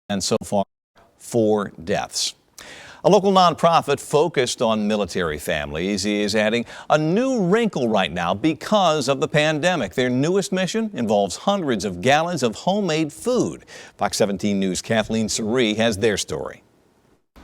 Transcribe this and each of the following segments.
And so far, 4 deaths. A local nonprofit focused on military families is adding a new wrinkle right now because of the pandemic. Their newest mission involves hundreds of gallons of homemade food. Fox 17 News' Kathleen Surrey has their story.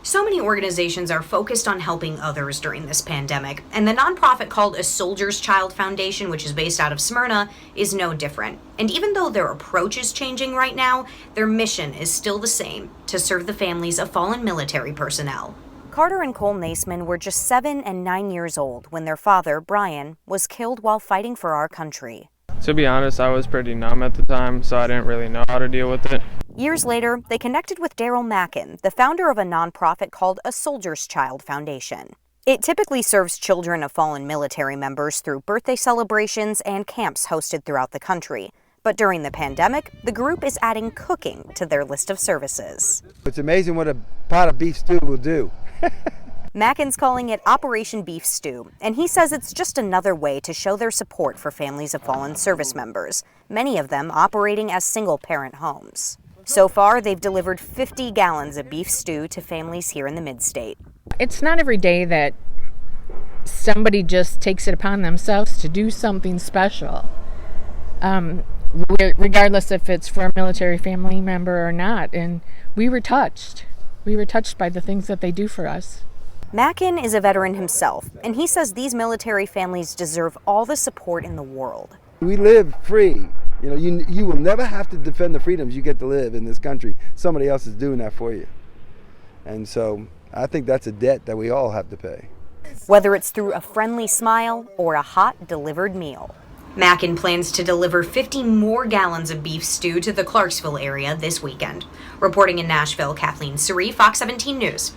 So many organizations are focused on helping others during this pandemic, and the nonprofit called asoldierschild Foundation, which is based out of Smyrna, is no different. And even though their approach is changing right now, their mission is still the same: to serve the families of fallen military personnel. Carter and Cole Naisman were just 7 and 9 years old when their father, Brian, was killed while fighting for our country. To be honest, I was pretty numb at the time, so I didn't really know how to deal with it. Years later, they connected with Daryl Mackin, the founder of a nonprofit called asoldierschild Foundation. It typically serves children of fallen military members through birthday celebrations and camps hosted throughout the country. But during the pandemic, the group is adding cooking to their list of services. It's amazing what a pot of beef stew will do. Mackin's calling it Operation Beef Stew, and he says it's just another way to show their support for families of fallen service members, many of them operating as single-parent homes. So far, they've delivered 50 gallons of beef stew to families here in the mid-state. It's not every day that somebody just takes it upon themselves to do something special, regardless if it's for a military family member or not. And we were touched. We were touched by the things that they do for us. Mackin is a veteran himself, and he says these military families deserve all the support in the world. We live free. You know, you will never have to defend the freedoms you get to live in this country. Somebody else is doing that for you. And so I think that's a debt that we all have to pay. Whether it's through a friendly smile or a hot delivered meal. Mackin plans to deliver 50 more gallons of beef stew to the Clarksville area this weekend. Reporting in Nashville, Kathleen Surrey, Fox 17 News.